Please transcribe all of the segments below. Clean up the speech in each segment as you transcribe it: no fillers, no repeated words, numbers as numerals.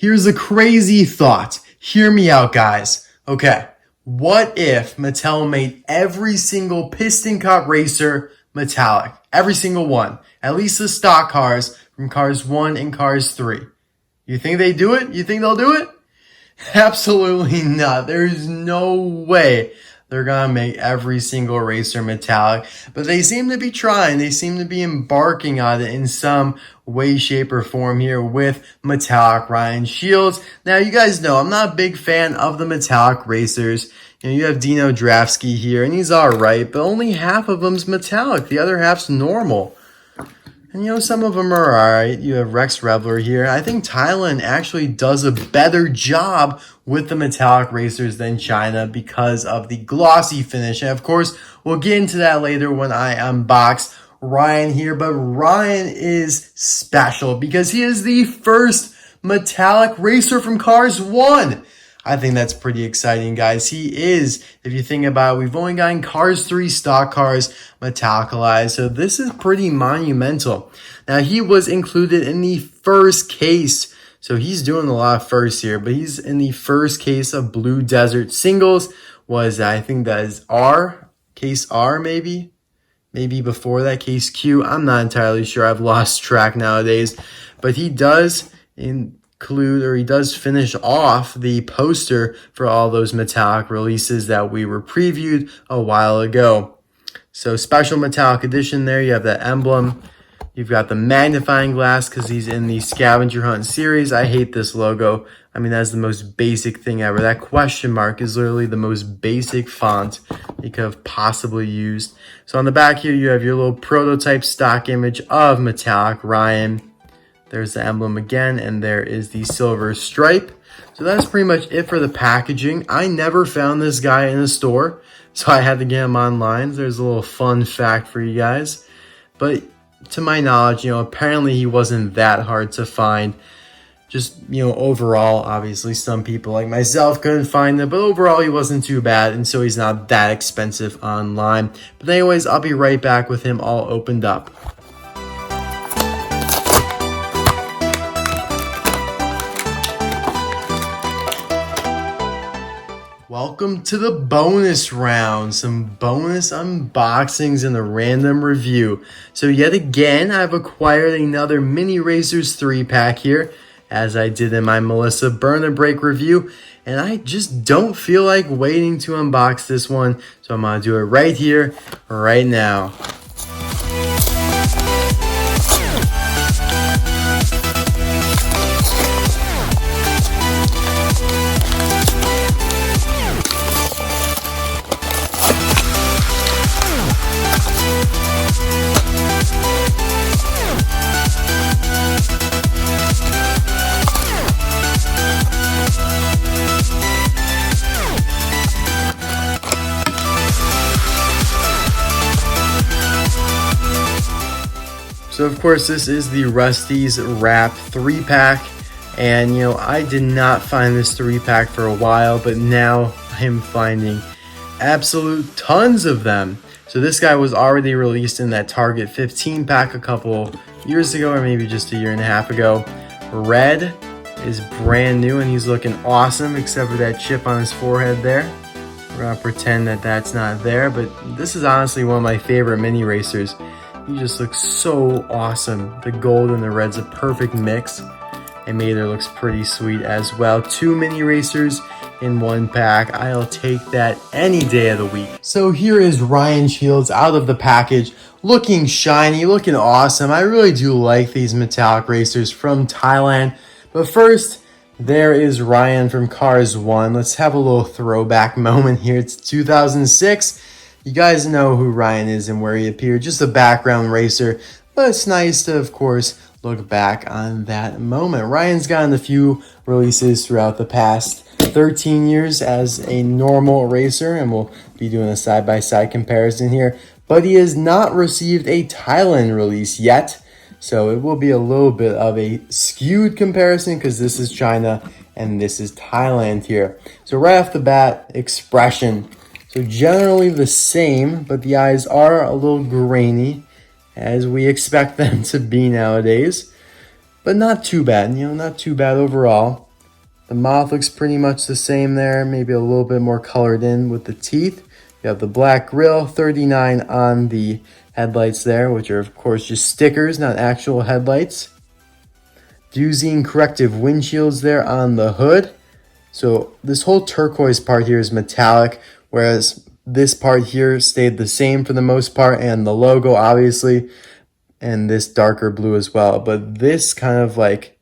Here's a crazy thought. Hear me out, guys. Okay, what if Mattel made every single Piston Cup racer metallic? Every single one. At least the stock cars from Cars 1 and Cars 3. You think they do it? You think they'll do it? Absolutely not. There's no way they're going to make every single racer metallic. But they seem to be trying. They seem to be embarking on it in some way, shape, or form here with metallic Ryan Shields. Now, you guys know I'm not a big fan of the metallic racers. You have Dino Drafsky here, and he's all right, but only half of them's metallic. The other half's normal. And some of them are alright. You have Rex Revler here. I think Thailand actually does a better job with the metallic racers than China because of the glossy finish. And of course, we'll get into that later when I unbox Ryan here. But Ryan is special because he is the first metallic racer from Cars 1. I think that's pretty exciting, guys. He is, if you think about it, we've only gotten Cars 3 stock cars metallicalized, so this is pretty monumental. Now, he was included in the first case, so he's doing a lot of firsts here, but he's in the first case of Blue Desert Singles. I think that is R, case R maybe? Maybe before that, case Q. I'm not entirely sure. I've lost track nowadays, but he does he does finish off the poster for all those metallic releases that we were previewed a while ago. So special metallic edition there. You have that emblem. You've got the magnifying glass because he's in the Scavenger Hunt series. I hate this logo. I mean, that's the most basic thing ever. That question mark is literally the most basic font you could have possibly used. So on the back here, you have your little prototype stock image of metallic Ryan. There's the emblem again, and there is the silver stripe. So that's pretty much it for the packaging. I never found this guy in a store, so I had to get him online. There's a little fun fact for you guys. But to my knowledge, apparently he wasn't that hard to find. Just, overall, obviously some people like myself couldn't find him, but overall he wasn't too bad, and so he's not that expensive online. But anyways, I'll be right back with him all opened up. Welcome to the bonus round, some bonus unboxings and a random review. So yet again, I've acquired another Mini Racers 3-pack here, as I did in my Melissa Burn and Break review, and I just don't feel like waiting to unbox this one, so I'm going to do it right here, right now. So of course this is the Rusty's Wrap 3-pack, and I did not find this 3-pack for a while, but now I'm finding absolute tons of them. So this guy was already released in that Target 15-pack a couple years ago, or maybe just a year and a half ago. Red is brand new and he's looking awesome, except for that chip on his forehead there. We're gonna pretend that that's not there, but this is honestly one of my favorite mini racers. He just looks so awesome. The gold and the red's a perfect mix. And Mater looks pretty sweet as well. 2 mini racers in 1 pack. I'll take that any day of the week. So here is Ryan Shields out of the package. Looking shiny, looking awesome. I really do like these metallic racers from Thailand. But first, there is Ryan from Cars 1. Let's have a little throwback moment here. It's 2006. You guys know who Ryan is and where he appeared, just a background racer, but it's nice to, of course, look back on that moment. Ryan's gotten a few releases throughout the past 13 years as a normal racer, and we'll be doing a side-by-side comparison here, but he has not received a Thailand release yet, so it will be a little bit of a skewed comparison because this is China and this is Thailand here. So right off the bat, expression. So generally the same, but the eyes are a little grainy, as we expect them to be nowadays. But not too bad, not too bad overall. The moth looks pretty much the same there, maybe a little bit more colored in with the teeth. You have the black grille, 39 on the headlights there, which are of course just stickers, not actual headlights. View Zeen corrective windshields there on the hood. So this whole turquoise part here is metallic, whereas this part here stayed the same for the most part, and the logo obviously, and this darker blue as well. But this kind of like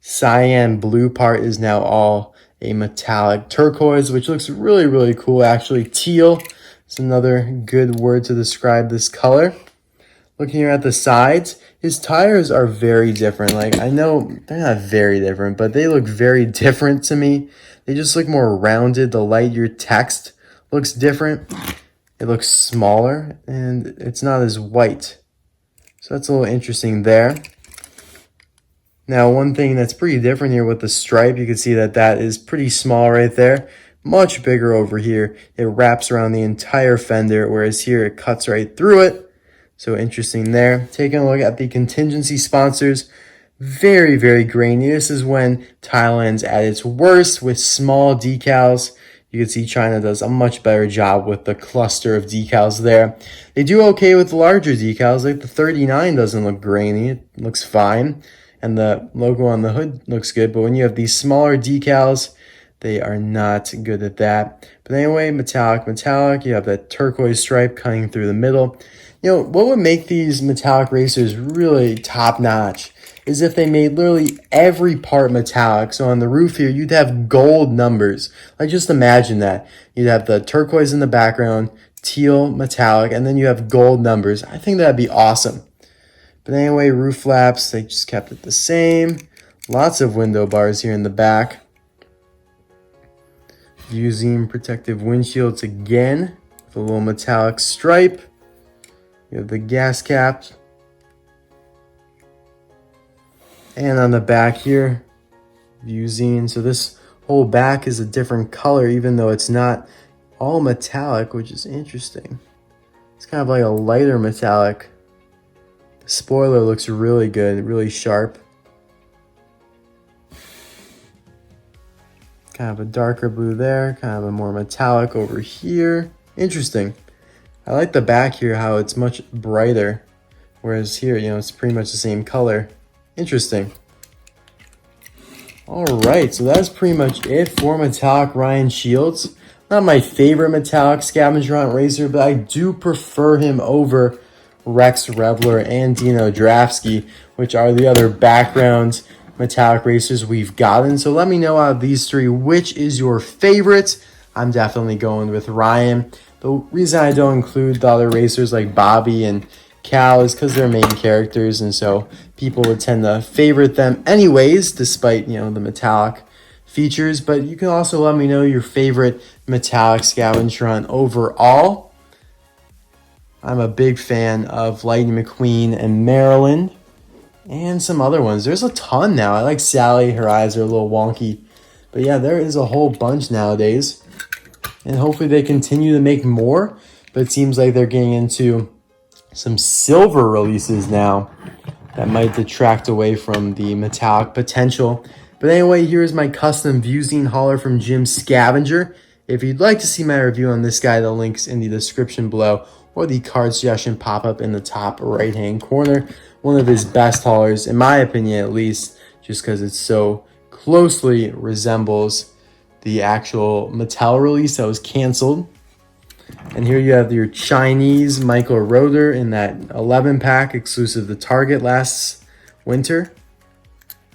cyan blue part is now all a metallic turquoise, which looks really, really cool. Actually, teal is another good word to describe this color. Looking here at the sides, his tires are very different. Like, I know they're not very different, but they look very different to me. They just look more rounded. The Lightyear text looks different. It looks smaller, and it's not as white. So that's a little interesting there. Now, one thing that's pretty different here with the stripe, you can see that that is pretty small right there. Much bigger over here. It wraps around the entire fender, whereas here it cuts right through it. So interesting there. Taking a look at the contingency sponsors. Very, very grainy. This is when Thailand's at its worst with small decals. You can see China does a much better job with the cluster of decals there. They do okay with larger decals. Like the 39 doesn't look grainy. It looks fine. And the logo on the hood looks good. But when you have these smaller decals, they are not good at that. But anyway, metallic. You have that turquoise stripe cutting through the middle. You know, what would make these metallic racers really top-notch is if they made literally every part metallic. So on the roof here, you'd have gold numbers. Like, just imagine that. You'd have the turquoise in the background, teal, metallic, and then you have gold numbers. I think that'd be awesome. But anyway, roof flaps, they just kept it the same. Lots of window bars here in the back. View Zeen protective windshields again with a little metallic stripe. You have the gas cap. And on the back here, View Zeen. So this whole back is a different color, even though it's not all metallic, which is interesting. It's kind of like a lighter metallic. The spoiler looks really good, really sharp. Kind of a darker blue there, kind of a more metallic over here. Interesting. I like the back here, how it's much brighter, whereas here, you know, it's pretty much the same color. Interesting. All right, so that's pretty much it for metallic Ryan Shields. Not my favorite metallic Scavenger Hunt racer, but I do prefer him over Rex Revler and Dino Drafsky, which are the other background metallic racers we've gotten. So let me know out of these three, which is your favorite. I'm definitely going with Ryan. The reason I don't include the other racers like Bobby and Cal is because they're main characters, and so people would tend to favorite them anyways, despite, you know, the metallic features. But you can also let me know your favorite metallic Scavenger Hunt overall. I'm a big fan of Lightning McQueen and Maryland, and some other ones. There's a ton now. I like Sally. Her eyes are a little wonky. But yeah, there is a whole bunch nowadays. And hopefully they continue to make more. But it seems like they're getting into some silver releases now that might detract away from the metallic potential. But anyway, here's my custom View Zeen hauler from Jim Scavenger. If you'd like to see my review on this guy, the link's in the description below, or the card suggestion pop-up in the top right-hand corner. One of his best haulers, in my opinion at least, just because it so closely resembles the actual Mattel release that was canceled. And here you have your Chinese Michael Roeder in that 11-pack exclusive to Target last winter.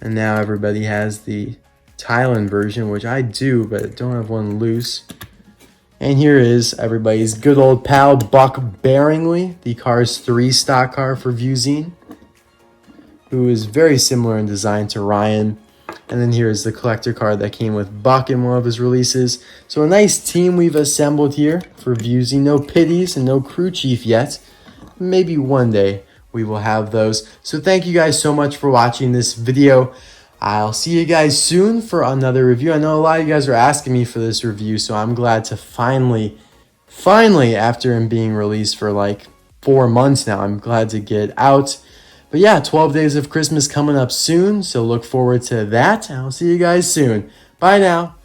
And now everybody has the Thailand version, which I do, but don't have one loose. And here is everybody's good old pal, Buck Bearingley, the Cars 3 stock car for View Zeen, who is very similar in design to Ryan. And then here is the collector card that came with Buck in one of his releases. So a nice team we've assembled here for View Zeen. No pitties and no crew chief yet. Maybe one day we will have those. So thank you guys so much for watching this video. I'll see you guys soon for another review. I know a lot of you guys are asking me for this review, so I'm glad to finally, after him being released for like 4 months now, I'm glad to get out. But yeah, 12 Days of Christmas coming up soon, so look forward to that. I'll see you guys soon. Bye now.